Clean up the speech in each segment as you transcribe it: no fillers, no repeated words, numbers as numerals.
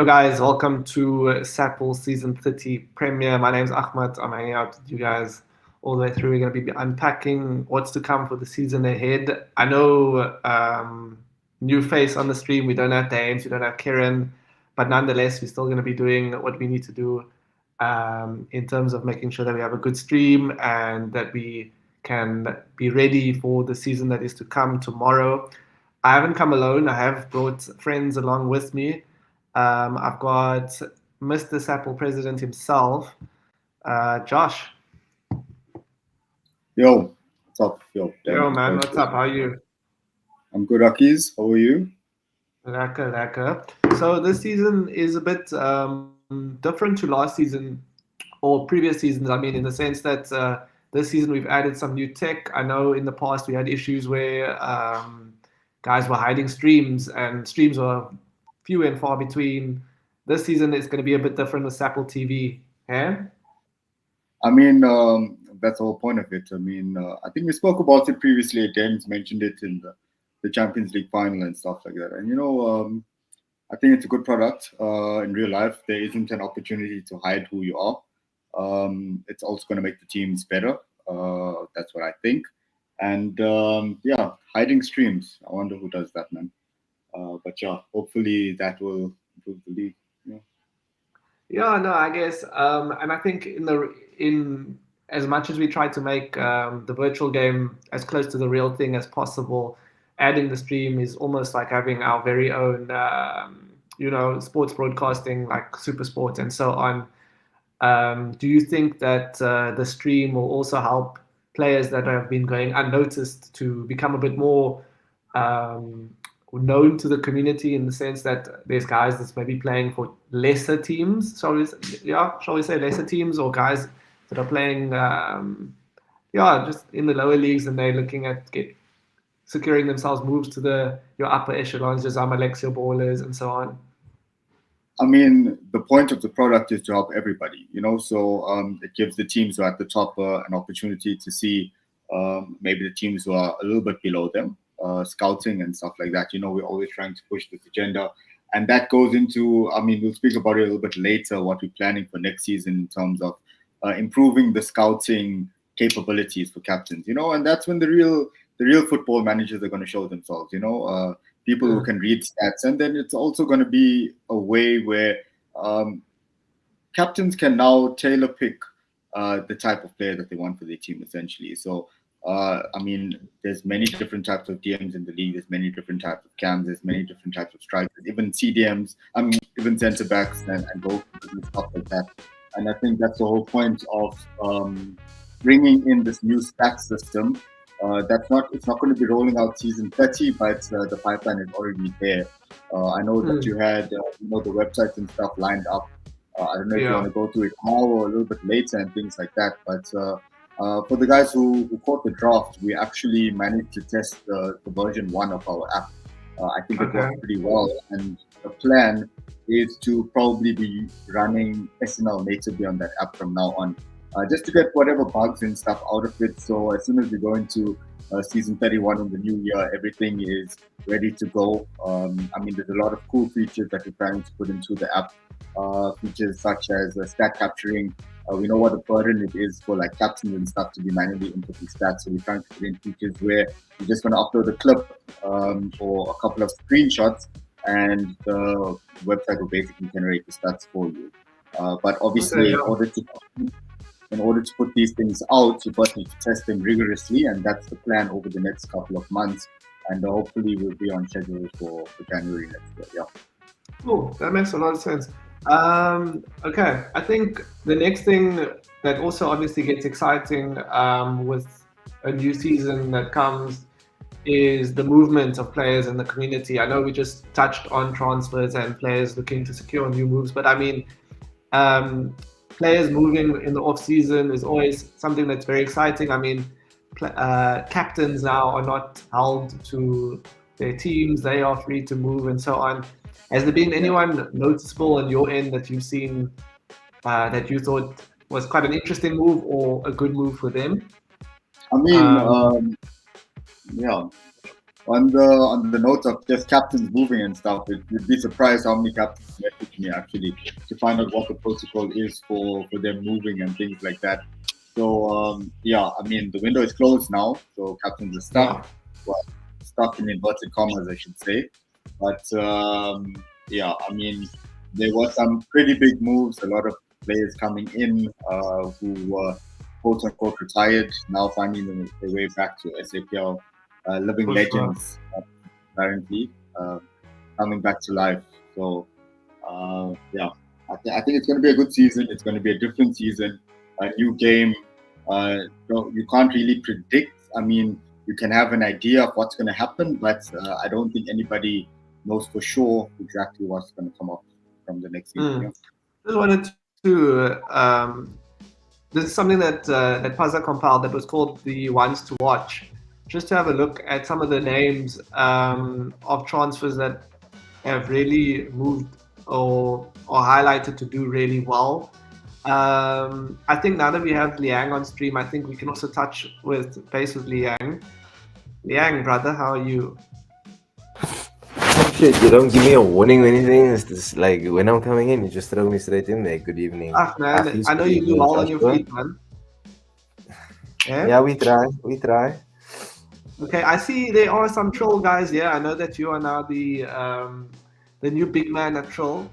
Yo guys, welcome to Sapl Season 30 premiere. My name's Ahmad. I'm hanging out with you guys all the way through. We're going to be unpacking what's to come for the season ahead. I know new face on the stream. We don't have Dames, we don't have Kieran, but nonetheless, we're still going to be doing what we need to do in terms of making sure that we have a good stream and that we can be ready for the season that is to come tomorrow. I haven't come alone. I have brought friends along with me. I've got Mr. Sapl president himself, Josh. Yo, what's up? Yo, Yo, man, what's up? How are you? I'm good, Akis. How are you? Lekker. So this season is a bit different to last season or previous seasons. I mean, in the sense that this season we've added some new tech. I know in the past we had issues where guys were hiding streams and streams were few and far between. This season it's going to be a bit different with Sapl TV. Yeah? I mean, that's the whole point of it. I mean, I think we spoke about it previously. James mentioned it in the Champions League final and stuff like that. And, I think it's a good product. In real life, there isn't an opportunity to hide who you are. It's also going to make the teams better. That's what I think. And, hiding streams. I wonder who does that, man. But yeah, hopefully that will improve the league. Yeah, no, I guess, and I think in as much as we try to make the virtual game as close to the real thing as possible, adding the stream is almost like having our very own, sports broadcasting like Super Sports and so on. Do you think that the stream will also help players that have been going unnoticed to become a bit more known to the community in the sense that there's guys that's maybe playing for lesser teams, shall we say lesser teams, or guys that are playing, just in the lower leagues and they're looking at securing themselves moves to your upper echelons, just Alexia ballers and so on? I mean, the point of the product is to help everybody, so it gives the teams who are at the top an opportunity to see maybe the teams who are a little bit below them. Scouting and stuff like that. We're always trying to push this agenda. And that goes into, we'll speak about it a little bit later, what we're planning for next season in terms of improving the scouting capabilities for captains, and that's when the real football managers are going to show themselves, people who can read stats. And then it's also going to be a way where captains can now tailor pick the type of player that they want for their team, essentially. So, there's many different types of DMs in the league. There's many different types of cams. There's many different types of strikers, even CDMs. Even centre backs and goalkeepers and stuff like that. And I think that's the whole point of bringing in this new stats system. It's not going to be rolling out season 30, but the pipeline is already there. I know that you had the websites and stuff lined up. I don't know if you want to go through it now or a little bit later and things like that, but. For the guys who caught the draft, we actually managed to test the version 1 of our app. I think it worked pretty well, and the plan is to probably be running SNL natively on that app from now on, just to get whatever bugs and stuff out of it. So as soon as we go into season 31 in the new year, everything is ready to go. There's a lot of cool features that we're trying to put into the app. Features such as stat capturing. We know what a burden it is for like captains and stuff to be manually inputting stats. So we're trying to put in features where you're just going to upload a clip or a couple of screenshots, and the website will basically generate the stats for you. But obviously, in order to put these things out, you first need to test them rigorously, and that's the plan over the next couple of months. And hopefully, we'll be on schedule for January next year. Yeah. Cool. That makes a lot of sense. Okay, I think the next thing that also obviously gets exciting with a new season that comes is the movement of players in the community. I know we just touched on transfers and players looking to secure new moves, but players moving in the off season is always something that's very exciting. Captains now are not held to their teams; they are free to move and so on. Has there been anyone noticeable on your end that you've seen that you thought was quite an interesting move or a good move for them? On the note of just captains moving and stuff, you'd be surprised how many captains met with with me actually to find out what the protocol is for them moving and things like that. So yeah, I mean the window is closed now, so captains are stuck. Yeah. Well, stuck in inverted commas, I should say. But yeah, I mean there were some pretty big moves. A lot of players coming in who were quote unquote retired, now finding their way back to SAPL, living For sure. legends apparently coming back to life. So yeah, I think it's going to be a good season. It's going to be a different season, a new game. You can't really predict. I mean, you can have an idea of what's going to happen, but I don't think anybody knows for sure exactly what's going to come up from the next season. Yeah. Just wanted to this is something that that Pazza compiled that was called the ones to watch, just to have a look at some of the names of transfers that have really moved or highlighted to do really well. I think now that we have Liang on stream, I think we can also touch base with Liang. Liang, brother, how are you? Shit, you don't give me a warning or anything. It's just like when I'm coming in, you just throw me straight in there. Good evening. Man, I know you do well on your feet, man. Yeah, we try. Okay, I see there are some troll guys here. I know that you are now the new big man at troll,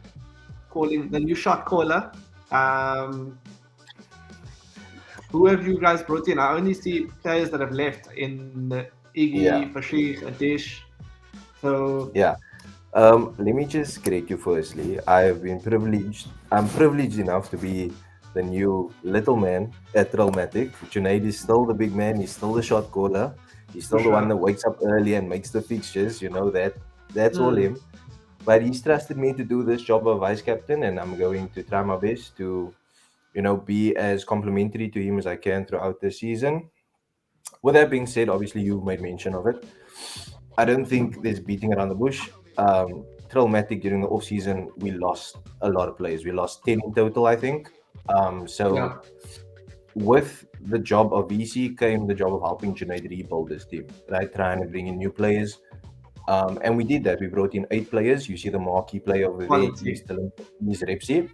calling the new shot caller. Who have you guys brought in? I only see players that have left in Iggy, Fashik, Adish. So yeah. Let me just correct you firstly. I'm privileged enough to be the new little man at Trollmatic. Junaid is still the big man. He's still the shot caller. He's still the one that wakes up early and makes the fixtures. You know that. That's all him. But he's trusted me to do this job of vice captain, and I'm going to try my best to, be as complimentary to him as I can throughout the season. With that being said, obviously you made mention of it. I don't think there's beating around the bush. Trollmatic during the off season, we lost a lot of players. We lost 10 in total, I think. With the job of VC came the job of helping Junaid rebuild this team, right? Trying to bring in new players. And we did that. We brought in 8 players. You see the marquee player over there. He's Repsi.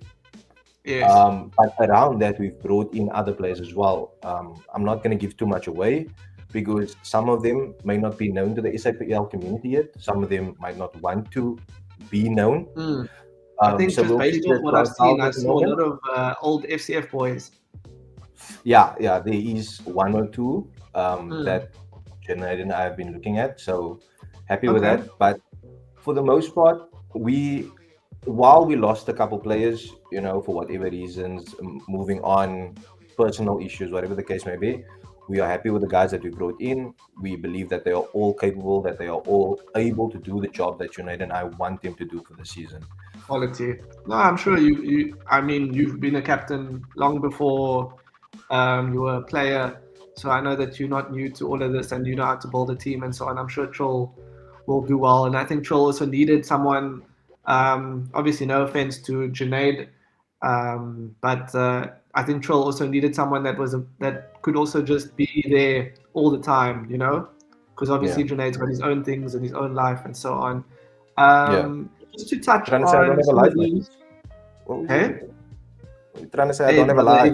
Yes. But around that, we've brought in other players as well. I'm not going to give too much away because some of them may not be known to the SAPL community yet. Some of them might not want to be known. I think just based off what I've seen, I saw a lot of old FCF boys. Yeah, there is 1 or 2 that Junaid and I have been looking at. So happy with that. But for the most part, while we lost a couple players, for whatever reasons, moving on, personal issues, whatever the case may be, we are happy with the guys that we brought in. We believe that they are all capable, that they are all able to do the job that Junaid and I want them to do for the season. Quality. No, I'm sure you've been a captain long before you were a player. So I know that you're not new to all of this and you know how to build a team and so on. I'm sure Troll will do well. And I think Troll also needed someone, obviously no offense to Junaid, but I think Troll also needed someone that could also just be there all the time, because obviously Junaid's got his own things and his own life and so on. Just to touch on some of these. Hey? You're trying to say I don't have a life?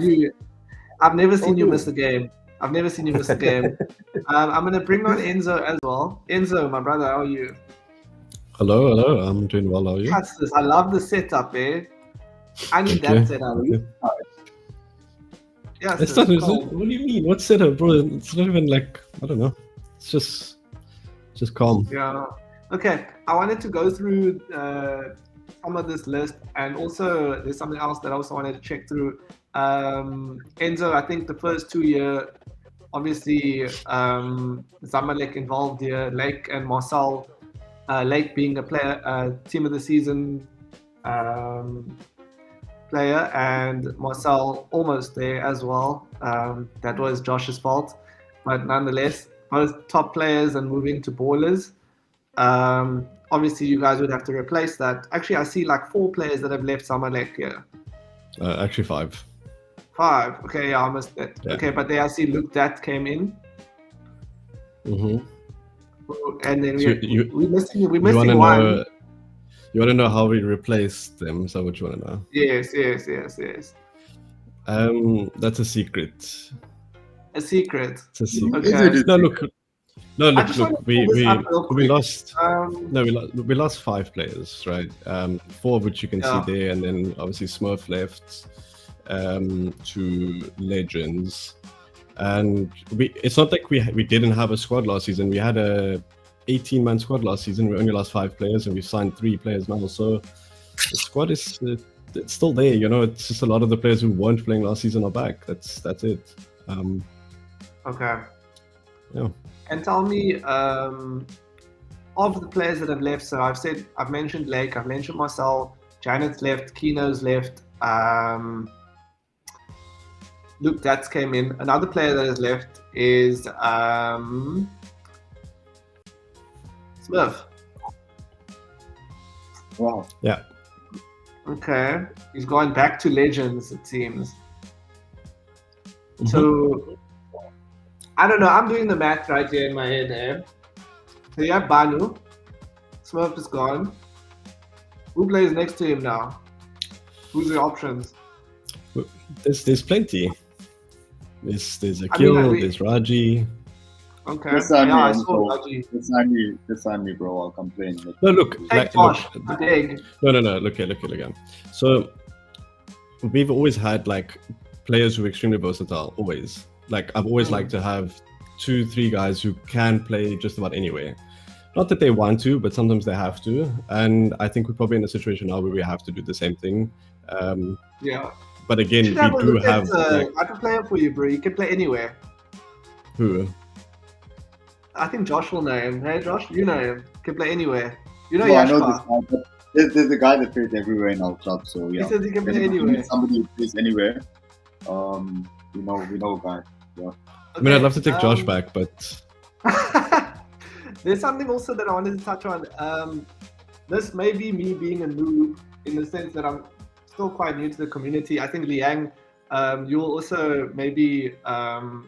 I've never seen you miss a game. I'm going to bring on Enzo as well. Enzo, my brother, how are you? Hello. I'm doing well. How are you? I love the setup, eh? I need that setup. Yeah, what do you mean? What setup, bro? It's not even like, I don't know. It's just calm. Yeah. Okay. I wanted to go through some of this list, and also there's something else that I also wanted to check through. Enzo, I think the first 2 year, obviously Zamalek involved here, Lake and Marcel. Lake being a player, team of the season player, and Marcel almost there as well. That was Josh's fault, but nonetheless, both top players and moving to ballers. Obviously, you guys would have to replace that. Actually, I see like 4 players that have left Zamalek here. Actually 5. 5. Okay, yeah, I missed that. Yeah. Okay, but there I see Luke that came in. Mm-hmm. And then we're missing one. You want to know how we replaced them? Is that what you want to know? Yes. That's a secret. A secret. It's a secret. Okay. No, look. No, I look. just want Look. to pull this up real We quick. lost. Um, We lost 5 players, right? 4 of which you can Yeah. see there, and then obviously Smurf left to Legends. And it's not like we didn't have a squad last season. We had a 18-man squad last season. We only lost 5 players, and we signed 3 players now. So the squad is it's still there. You know, it's just a lot of the players who weren't playing last season are back. That's it. Okay. Yeah. And tell me, of the players that have left, so I've mentioned Lake, I've mentioned Marcel, Janet's left, Kino's left, Luke Datz came in. Another player that has left is Smurf. Wow. Yeah. Okay. He's gone back to Legends, it seems. Mhm. So I don't know. I'm doing the math right here in my head. So you have Banu. Smurf is gone. Who plays next to him now? Who's the options? There's plenty. There's I Akil, mean, there's Raji. Okay. Just sign Yeah, me, I Enzo. saw Raji. Just sign me, bro. I'll complain. No, look, Take look, Josh. I beg. no. Look here. So we've always had like players who are extremely versatile. Always, like I've always liked to have 2-3 guys who can play just about anywhere. Not that they want to, but sometimes they have to. And I think we're probably in a situation now where we have to do the same thing. Yeah. But again, Should we have a do look have at like, I can play it for you, bro. You can play anywhere. who? I think Josh will know him. Hey, Josh, you know him. Can play anywhere. You know No, I know this Yashka. guy, but there's a guy that plays everywhere in our club. So He yeah, says he can play If you anywhere. need somebody who plays anywhere. We know a guy. Yeah. I mean, I'd love to take Okay, Josh back, but There's something also that I wanted to touch on. This may be me being a noob in the sense that I'm still quite new to the community. I think Liang, you'll also maybe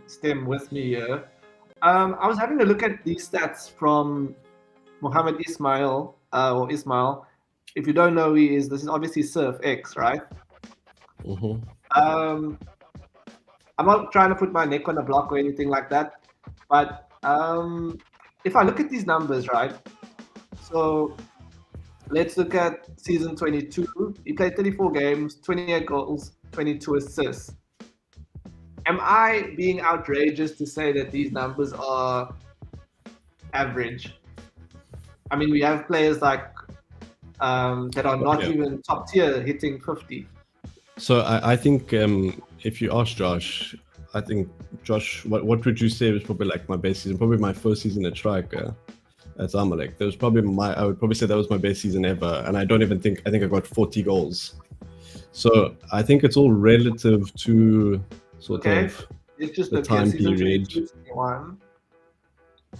stem with me here. I was having a look at these stats from Mohammed Ismail, or Ismail. If you don't know who he is, this is obviously Surf X, right? mhm. I'm not trying to put my neck on a block or anything like that, but if I look at these numbers, right? So let's look at season 22. He played 34 games, 28 goals, 22 assists. Am I being outrageous to say that these numbers are average? I mean, we have players like that are not Yeah. even top tier hitting 50. So I think if you ask Josh, I think Josh, what would you say was probably like my best season? Probably my first season at striker at Zamalek. That was probably I would probably say that was my best season ever. And I think I got 40 goals. So I think it's all relative to sort Okay. of It's just the look time here, season period. 22, 21.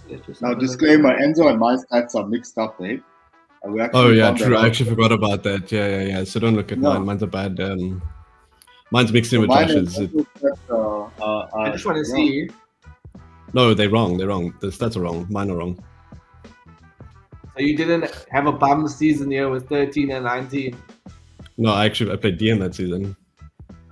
Let's just Now, have a look. disclaimer: Enzo and my stats are mixed up, eh? We actually Oh yeah, found that true. I out. actually forgot about that. Yeah. So don't look at No. mine. Mine's a bad. Mine's mixed in So with mine Josh's. and Enzo's stats I just want to yeah. see. No, they're wrong. The stats are wrong. Mine are wrong. So you didn't have a bum season here with 13 and 19. No, I played DN that season.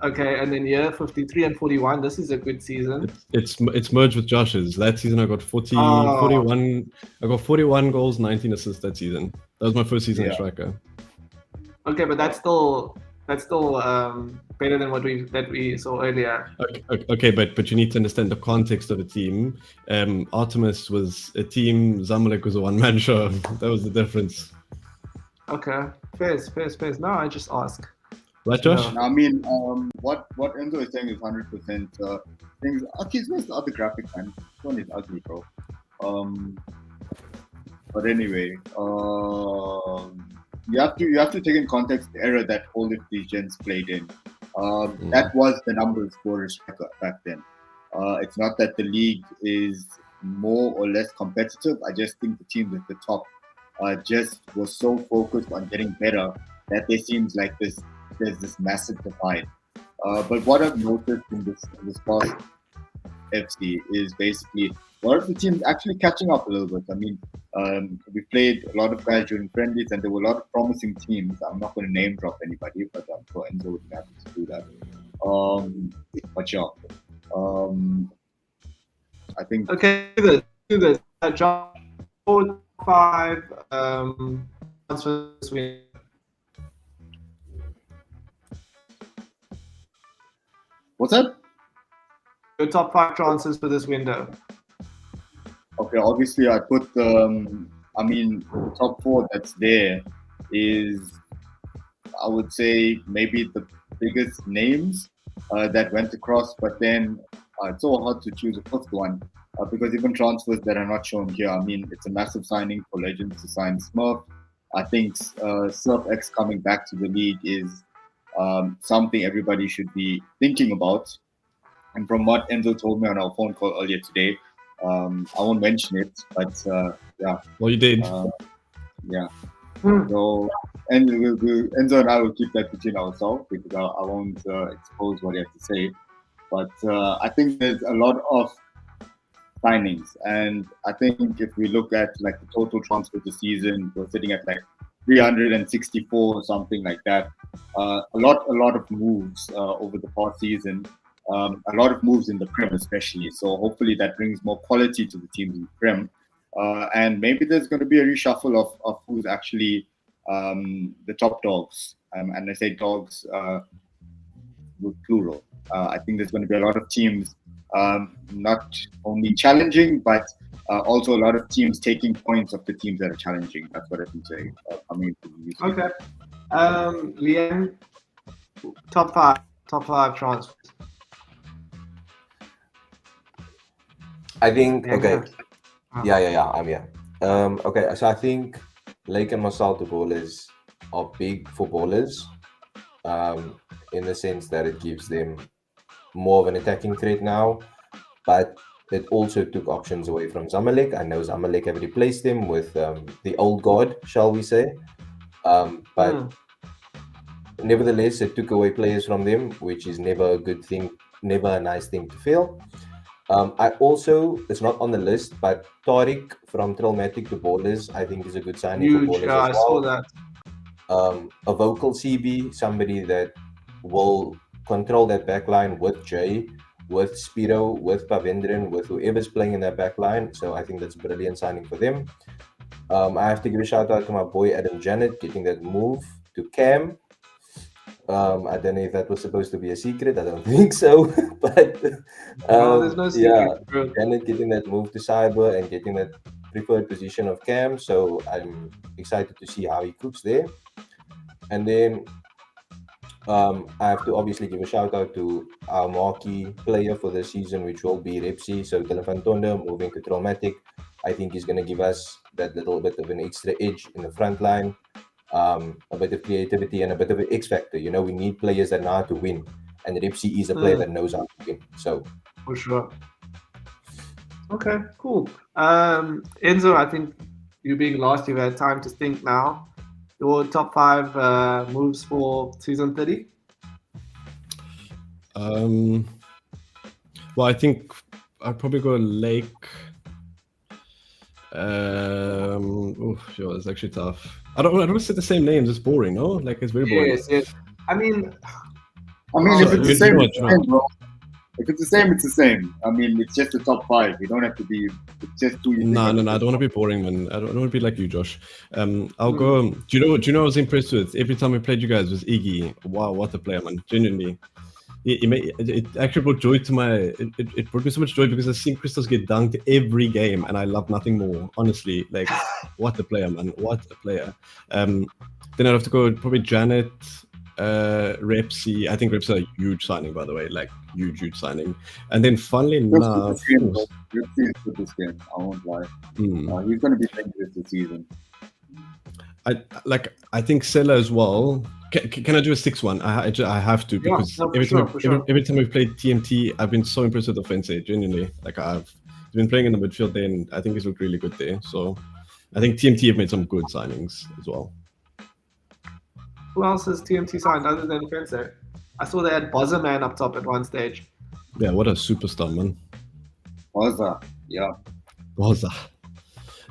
Okay, and then here 53 and 41. This is a good season. It's merged with Josh's. That season I got 41. I got 41 goals, 19 assists that season. That was my first season as Yeah. striker. Okay, but that's still better than what we saw earlier. Okay, but you need to understand the context of the team. Artemis was a team. Zamalek was a one-man show. That was the difference. Okay, fair. No, I just ask. Right, Josh? No. I mean, what Enzo is saying is 100%. Things. Okay, where's the other graphic, man? This one is ugly, bro. But anyway, you have to take in context the era that all of these gens played in. That was the numbers for a striker back then. It's not that the league is more or less competitive. I just think the teams at the top just were so focused on getting better that there seems like there's this massive divide. But what I've noticed in this past FC is basically a lot of the teams actually catching up a little bit. I mean, we played a lot of guys during friendlies, and there were a lot of promising teams. I'm not going to name drop anybody, but I'm sure Enzo would be happy to do that. But yeah, I think. Okay, do this. Josh, 4 5 transfers this week. What's that? Your top 5 transfers for this window. Okay, obviously I put the top 4 that's there is, I would say, maybe the biggest names that went across, but then it's so hard to choose a 5th one because even transfers that are not shown here, I mean, it's a massive signing for Legends to sign Smurf. I think Surf X coming back to the league is something everybody should be thinking about. And from what Enzo told me on our phone call earlier today, I won't mention it, but yeah. Well, you did. Yeah. So, and Enzo and I will keep that between ourselves because I won't expose what he has to say. But I think there's a lot of signings, and I think if we look at like the total transfer this season, we're sitting at like 364 or something like that. A lot of moves over the past season. A lot of moves in the Prem especially. So hopefully that brings more quality to the teams in the Prem. And maybe there's going to be a reshuffle of who's actually the top dogs. And I say dogs with plural. I think there's going to be a lot of teams not only challenging, but also a lot of teams taking points of the teams that are challenging. That's what I can say. Okay. Liam, top 5 transfers. I think, okay. Yeah, I'm here. Okay, so I think Lake and Masalto ballers are big for ballers in the sense that it gives them more of an attacking threat now, but it also took options away from Zamalek. I know Zamalek have replaced them with the old guard, shall we say. But nevertheless, it took away players from them, which is never a good thing, never a nice thing to feel. I also, it's not on the list, but Tariq from Traumatic to Ballers, I think is a good signing for Ballers as well. I saw that. A vocal CB, somebody that will control that backline with Jay, with Spiro, with Pavendran, with whoever's playing in that backline. So I think that's a brilliant signing for them. I have to give a shout out to my boy Adam Janet getting that move to Cam. I don't know if that was supposed to be a secret. I don't think so. But there's no secret. Yeah, Janet getting that move to Cyber and getting that preferred position of Cam. So I'm excited to see how he cooks there. And then I have to obviously give a shout out to our marquee player for the season, which will be Repsi. So Telefantonda moving to Traumatic. I think he's going to give us that little bit of an extra edge in the front line. A bit of creativity and a bit of an X factor. You know, we need players that know how to win, and Ripsy is a player that knows how to win. So, for sure. Okay, cool. Enzo, I think you being last, you've had time to think now. Your top 5 moves for season 30? Well, I think I'd probably go Lake. It's actually tough. I don't say the same names. It's boring, no? Like it's very boring. Yes. I mean, if it's the same, it's the same, bro. If it's the same, it's the same. I mean, it's just the top 5. You don't have to be. It's just 2. No. I don't want to be boring, man. I don't want to be like you, Josh. I'll go. Do you know? I was impressed with every time we played you guys was Iggy. Wow, what a player, man! Genuinely. It actually brought joy to my. It brought me so much joy because I've seen Crystals get dunked every game, and I love nothing more. Honestly, like what a player, man! What a player. Then I'd have to go probably Janet, Repsy. I think Repsy is a huge signing, by the way, like huge signing. And then, funnily enough, Repsy is good this game. I won't lie. He's going to be dangerous this season. I think Sela as well. Can I do a 6-1? I have to because every time we've played TMT, I've been so impressed with offense. Genuinely, like I've been playing in the midfield there, and I think he's looked really good there. So I think TMT have made some good signings as well. Who else has TMT signed other than Fence? I saw they had Bozerman up top at one stage. Yeah, what a superstar, man. Waza, yeah. Waza.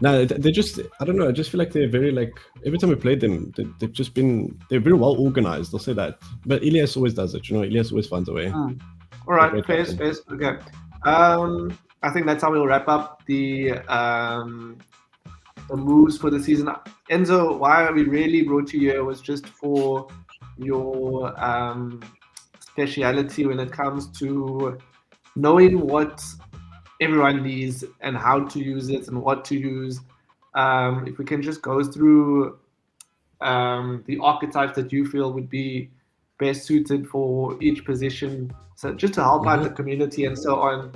No, they just, I don't know, I just feel like they're very like, every time we played them, they're very well organized, I'll say that. But Elias always does it, Elias always finds a way. All right, Great fair. Okay. I think that's how we'll wrap up the moves for the season. Enzo, why we really brought you here was just for your speciality when it comes to knowing what everyone needs and how to use it and what to use. If we can just go through the archetypes that you feel would be best suited for each position, so just to help out the community and so on.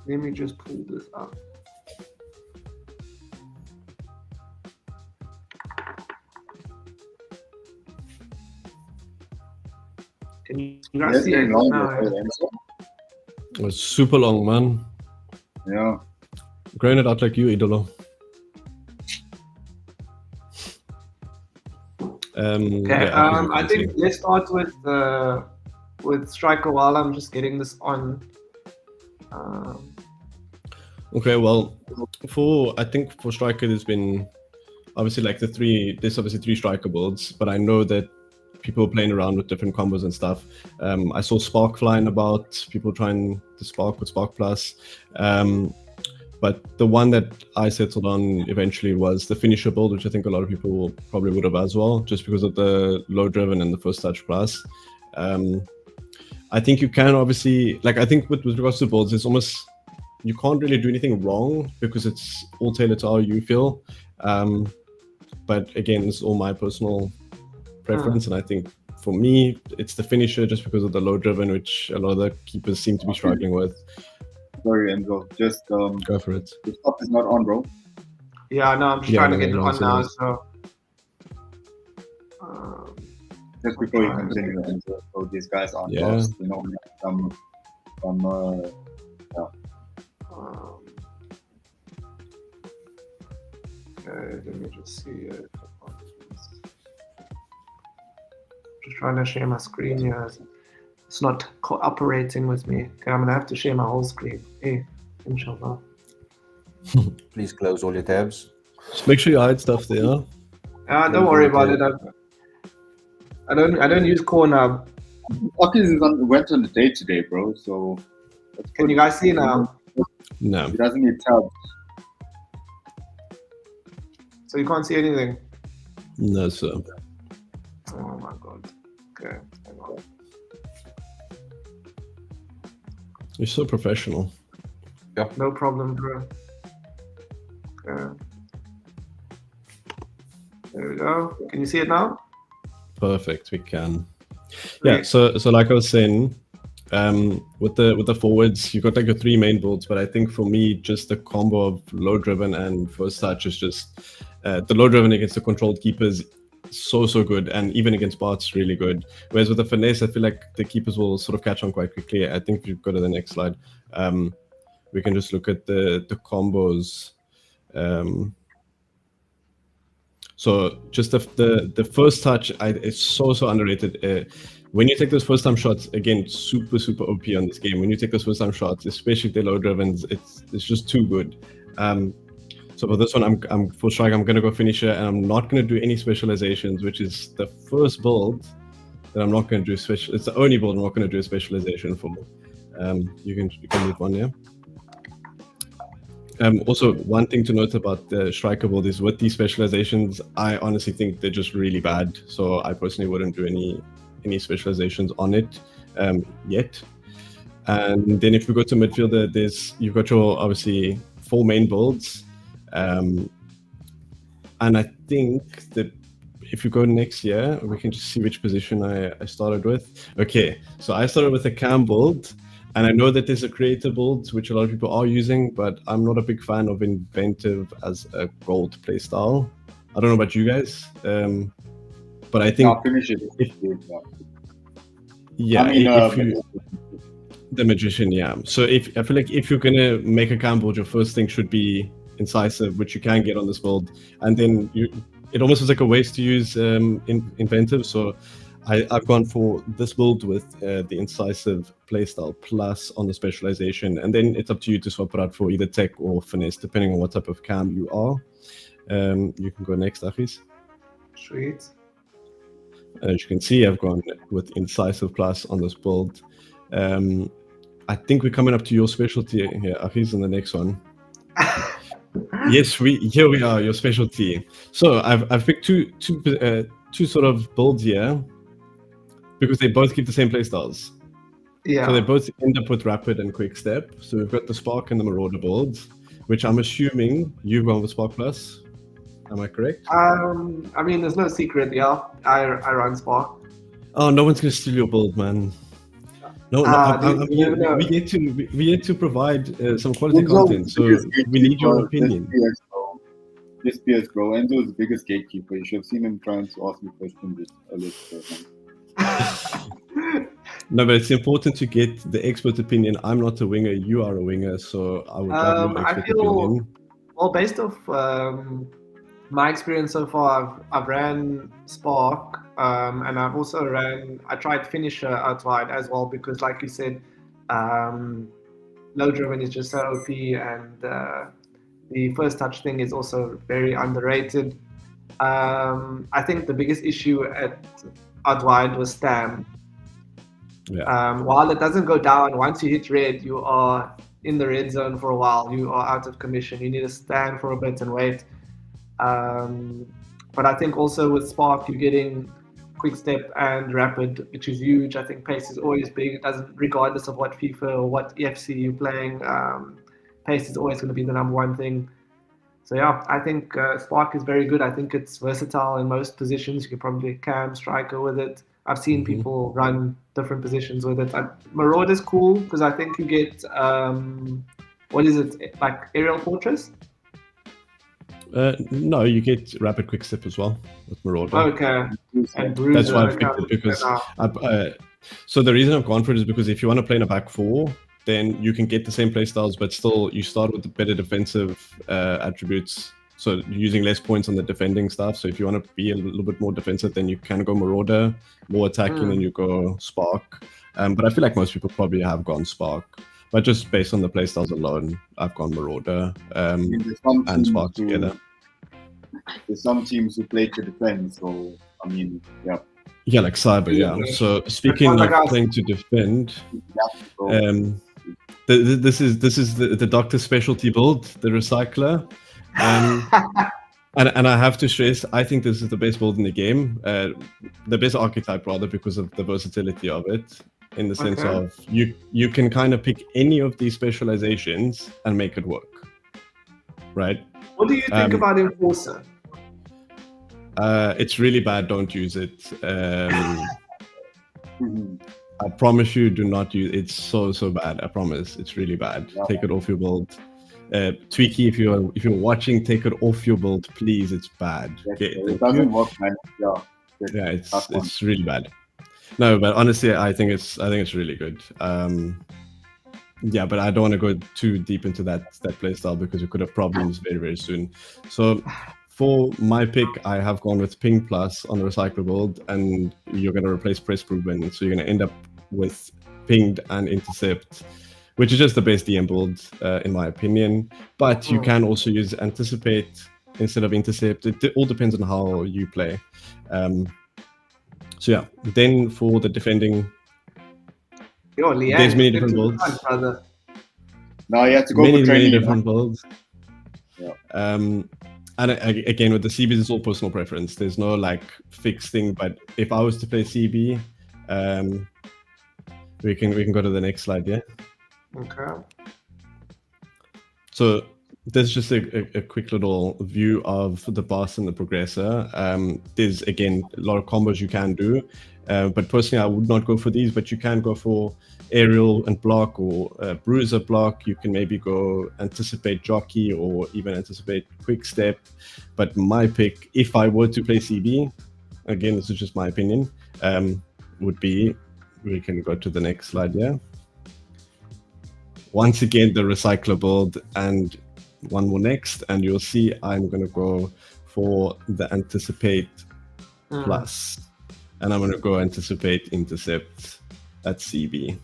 Let me just pull this up. Can you guys see it now? It's super long, man. Yeah. Growing it out like you, Idolo. Okay, I think let's start with Striker while I'm just getting this on. Okay, well, I think for Striker there's been obviously like there's obviously three Striker builds, but I know that people playing around with different combos and stuff. I saw Spark flying about, people trying to Spark with Spark Plus. But the one that I settled on eventually was the finisher build, which I think a lot of people probably would have as well, just because of the low driven and the first touch plus. I think you can obviously, like, I think with regards to builds, it's almost, you can't really do anything wrong because it's all tailored to how you feel. But again, it's all my personal preference. And I think for me, it's the finisher just because of the low driven, which a lot of the keepers seem to be struggling with. Sorry, Enzo. Just go for it. The stuff is not on, bro. Yeah, no, I'm just trying to get it on now. So just before you continue, Enzo, so these guys aren't lost. You know, okay, let me just see it. Just trying to share my screen here. It's not cooperating with me. Okay, I'm gonna have to share my whole screen. Hey, inshallah. Please close all your tabs. Just make sure you hide stuff there. Don't worry about it. I don't use Corner. Ockys went on a date today, bro. So can you guys see now? No. He doesn't need tabs. So you can't see anything? No, sir. Oh my god. Okay, hang on. You're so professional. Yeah. No problem, bro. Okay. There we go. Can you see it now? Perfect, we can. Yeah, so like I was saying, with the forwards, you got like your three main builds, but I think for me, just the combo of low driven and first touch is just the low driven against the controlled keepers so good, and even against bots really good. Whereas with the finesse, I feel like the keepers will sort of catch on quite quickly. I think if you go to the next slide, we can just look at the combos. So just the first touch, it's so underrated. When you take those first time shots, again, super OP on this game. When you take those first time shots, especially if they're low drivens, it's just too good. So for this one, I'm full strike. I'm gonna go finisher, and I'm not gonna do any specializations, which is the first build that I'm not gonna do special. It's the only build I'm not gonna do a specialization for. You can move on, yeah. Also, one thing to note about the striker build is with these specializations, I honestly think they're just really bad. So I personally wouldn't do any specializations on it yet. And then if we go to midfielder, you've got your obviously 4 main builds. And I think that if you go next year, we can just see which position I started with. Okay, so I started with a cam build, and I know that there's a creator build, which a lot of people are using, but I'm not a big fan of inventive as a gold playstyle. I don't know about you guys, but I think the magician, yeah. So I feel like if you're gonna make a cam build, your first thing should be incisive, which you can get on this build, and then it almost is like a waste to use inventive. So I've gone for this build with the incisive playstyle plus on the specialization, and then it's up to you to swap it out for either tech or finesse, depending on what type of cam you are. You can go next, Achis. Sweet. As you can see, I've gone with incisive plus on this build. I think we're coming up to your specialty here, Achis, in the next one. Yes, here we are, your specialty. So I've picked two sort of builds here because they both keep the same playstyles. Yeah. So they both end up with rapid and quick step. So we've got the Spark and the Marauder builds, which I'm assuming you've gone with Spark Plus. Am I correct? I mean, there's no secret. Yeah, I run Spark. Oh, no one's gonna steal your build, man. No, we get to provide some quality content, so we need your opinion. This PS, bro. Enzo is the biggest gatekeeper. You should have seen him trying to ask me questions earlier. No, but it's important to get the expert opinion. I'm not a winger. You are a winger, so I would love your expert opinion. Well, based off my experience so far, I've ran Spark, and I've also I tried Finisher out wide as well, because like you said, low driven is just so OP, and the first touch thing is also very underrated. I think the biggest issue out wide was Stam. Yeah. While it doesn't go down, once you hit red, you are in the red zone for a while. You are out of commission. You need to stand for a bit and wait. But I think also with Spark, you're getting quick step and rapid, which is huge. I think pace is always big. It doesn't, regardless of what FIFA or what EFC you're playing, pace is always going to be the number one thing. So yeah, I think Spark is very good. I think it's versatile in most positions. You can probably cam striker with it. I've seen people run different positions with it. Marauder is cool because I think you get what is it, like aerial fortress? No, you get rapid quick step as well with Marauder. Okay. And Bruiser, that's why I've picked it, because so the reason I've gone for it is because if you want to play in a back four, then you can get the same play styles, but still you start with the better defensive attributes. So using less points on the defending stuff. So if you want to be a little bit more defensive, then you can go Marauder, more attacking, and you go Spark. But I feel like most people probably have gone Spark. But just based on the playstyles alone, I've gone Marauder and Spark together. There's some teams who play to defend, so I mean, yeah. Yeah, like Cyber, yeah. So speaking of playing to defend, this is the Doctor specialty build, the Recycler. And I have to stress, I think this is the best build in the game, the best archetype rather, because of the versatility of it, in the sense of you can kind of pick any of these specializations and make it work, right? What do you think about Enforcer? It's really bad. Don't use it. I promise you, do not use it. It's so bad. I promise. It's really bad. Yeah. Take it off your build. Tweaky, if you're watching, take it off your build, please. It's bad. Okay, it doesn't work, man. Yeah, it's really bad. No, but honestly, I think it's really good. Yeah, but I don't want to go too deep into that playstyle because we could have problems very, very soon. So for my pick, I have gone with Ping Plus on the Recycler build, and you're going to replace Press Proven. So you're going to end up with Pinged and Intercept, which is just the best DM build, in my opinion. But you can also use Anticipate instead of Intercept. It all depends on how you play. So yeah, then for the defending, there's many different builds. No, you have to go many different builds. Yeah. And again, with the CBs, it's all personal preference. There's no like fixed thing. But if I was to play CB, we can go to the next slide. Yeah. Okay. So there's just a quick little view of the boss and the progressor. There's again a lot of combos you can do, but personally I would not go for these. But you can go for aerial and block, or bruiser block. You can maybe go Anticipate Jockey, or even Anticipate Quick Step. But my pick, if I were to play CB, again this is just my opinion, would be, we can go to the next slide. Yeah. Once again, the Recycler build, and one more next, and you'll see I'm going to go for the Anticipate Plus. and I'm going to go anticipate intercept at CB.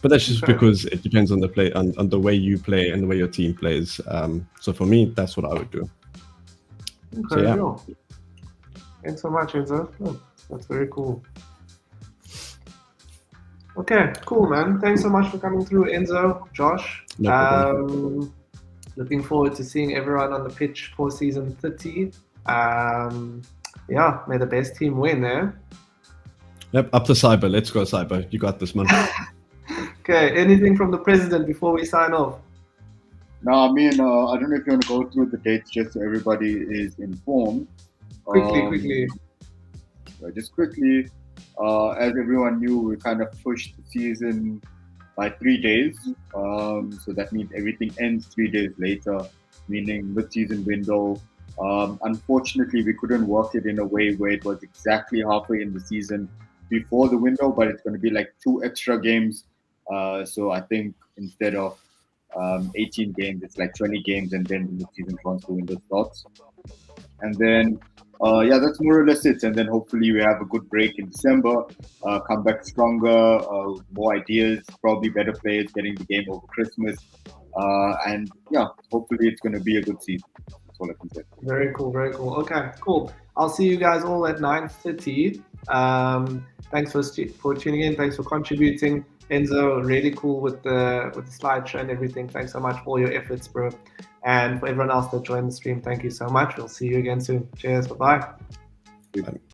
But that's just Okay. because it depends on the play, on the way you play and the way your team plays. So for me, that's what I would do. Okay, So, yeah. cool. Thanks so much, Enzo. Oh, that's very cool. Okay, cool, man. Thanks so much for coming through, Enzo, Josh. No problem. Looking forward to seeing everyone on the pitch for season 30. Yeah, may the best team win, eh? Yep, up to Cyber. Let's go, Cyber. You got this, man. Okay, anything from the president before we sign off? No, I mean, I don't know if you want to go through the dates just so everybody is informed. Quickly. Just quickly, as everyone knew, we kind of pushed the season by 3 days. So that means everything ends 3 days later, meaning mid-season window. Unfortunately, we couldn't work it in a way where it was exactly halfway in the season before the window, but it's going to be like 2 extra games. So I think instead of 18 games, it's like 20 games, and then the mid-season transfer window starts. And then, yeah, that's more or less it. And then hopefully we have a good break in December, come back stronger, more ideas, probably better players getting the game over Christmas. And yeah, hopefully it's going to be a good season. That's all I can say. Very cool. Okay, cool. I'll see you guys all at 9:30. Thanks for tuning in. Thanks for contributing. Enzo, really cool with the slideshow and everything. Thanks so much for all your efforts, bro. And for everyone else that joined the stream, thank you so much. We'll see you again soon. Cheers. Bye-bye.